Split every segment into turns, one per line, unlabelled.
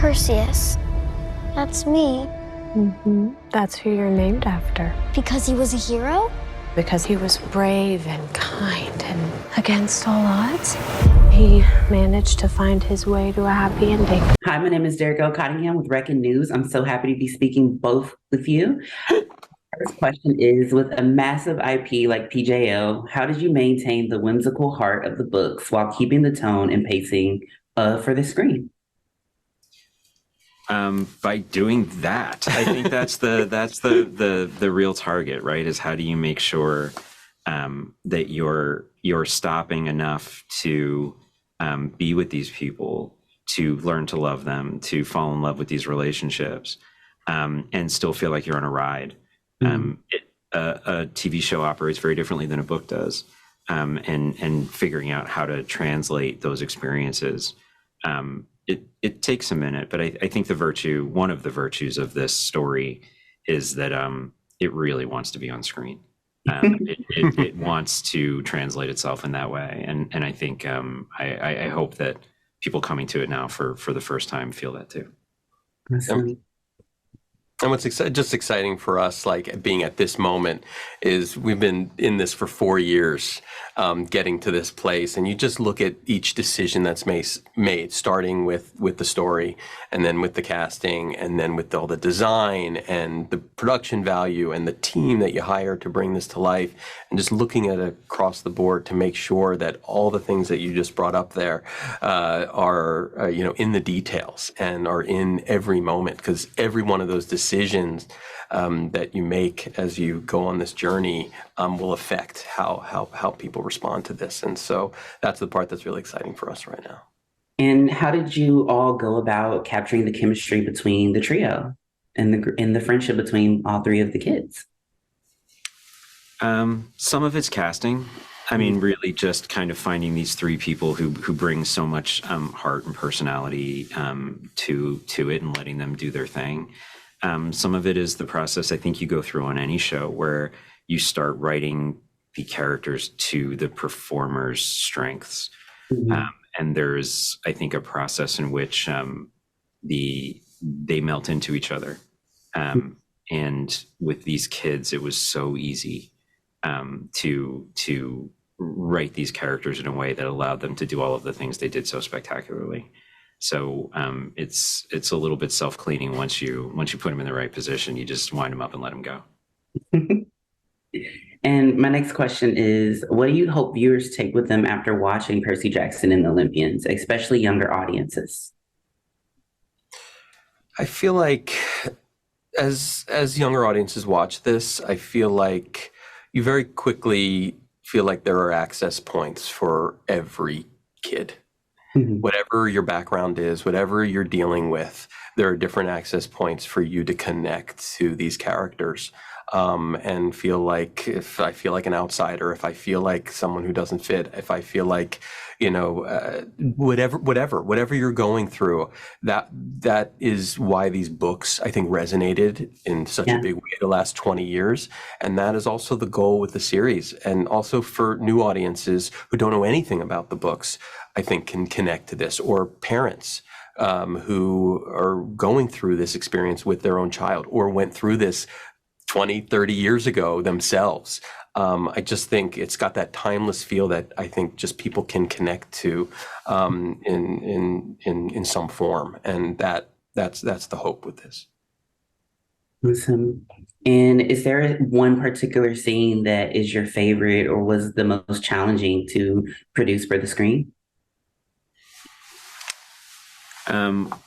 Perseus. That's me.
That's who you're named after.
Because he was a hero?
Because he was brave and kind and against all odds, he managed to find his way to a happy ending.
Hi, my name is Derico Cottingham with Reckon News. I'm so happy to be speaking both with you. First question is, with a massive IP like PJL, how did you maintain the whimsical heart of the books while keeping the tone and pacing for the screen?
By doing that, I think that's the real target, right? Is how do you make sure that you're stopping enough to be with these people, to learn to love them, to fall in love with these relationships, and still feel like you're on a ride. A TV show operates very differently than a book does, and figuring out how to translate those experiences. It takes a minute, but I think one of the virtues of this story is that it really wants to be on screen. It wants to translate itself in that way, and I think I hope that people coming to it now for the first time feel that too.
Awesome.
And what's just exciting for us, like being at this moment, is we've been in this for 4 years, getting to this place, and you just look at each decision that's made, starting with the story, and then with the casting, and then with all the design and the production value and the team that you hire to bring this to life, and just looking at it across the board to make sure that all the things that you just brought up there are in the details and are in every moment, because every one of those decisions that you make as you go on this journey will affect how people respond to this. And so that's the part that's really exciting for us right now.
And how did you all go about capturing the chemistry between the trio and the friendship between all three of the kids?
Some of it's casting. I mean, really just kind of finding these three people who bring so much heart and personality to it, and letting them do their thing. Some of it is the process I think you go through on any show, where you start writing the characters to the performer's strengths. And there's, I think, a process in which they melt into each other. And with these kids, it was so easy to write these characters in a way that allowed them to do all of the things they did so spectacularly. So it's a little bit self-cleaning once you put them in the right position. You just wind them up and let them go.
And my next question is, what do you hope viewers take with them after watching Percy Jackson and the Olympians, especially younger audiences?
I feel like as younger audiences watch this, I feel like you very quickly feel like there are access points for every kid. Whatever your background is, whatever you're dealing with, there are different access points for you to connect to these characters, and feel like, if I feel like an outsider, if I feel like someone who doesn't fit, if I feel like, whatever you're going through, that is why these books, I think, resonated in such a big way the last 20 years. And that is also the goal with the series. And also for new audiences who don't know anything about the books, I think can connect to this, or parents who are going through this experience with their own child, or went through this 20, 30 years ago themselves. I just think it's got that timeless feel that I think just people can connect to in some form, and that's the hope with this.
Awesome. And is there one particular scene that is your favorite or was the most challenging to produce for the screen?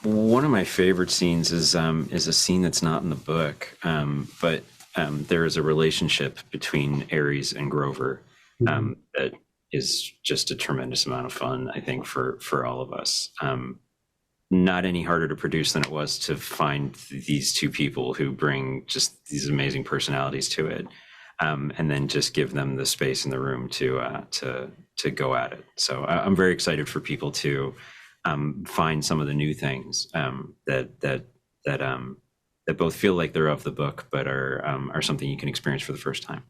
One of my favorite scenes is a scene that's not in the book, but there is a relationship between Ares and Grover that is just a tremendous amount of fun, I think, for all of us. Not any harder to produce than it was to find these two people who bring just these amazing personalities to it, and then just give them the space in the room to go at it. So I'm very excited for people to find some of the new things that both feel like they're of the book, but are something you can experience for the first time.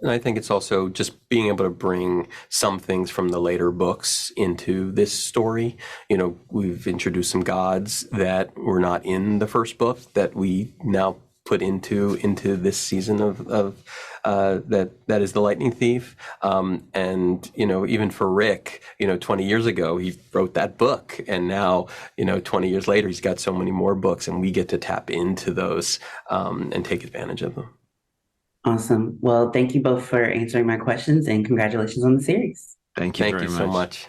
And I think it's also just being able to bring some things from the later books into this story. You know, we've introduced some gods that were not in the first book that we now put into this season of that is the Lightning Thief. And, you know, even for Rick, you know, 20 years ago, he wrote that book. And now, you know, 20 years later, he's got so many more books, and we get to tap into those and take advantage of them.
Awesome. Well, thank you both for answering my questions, and congratulations on the series.
Thank you very
so
much.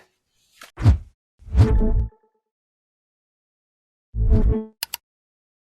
much.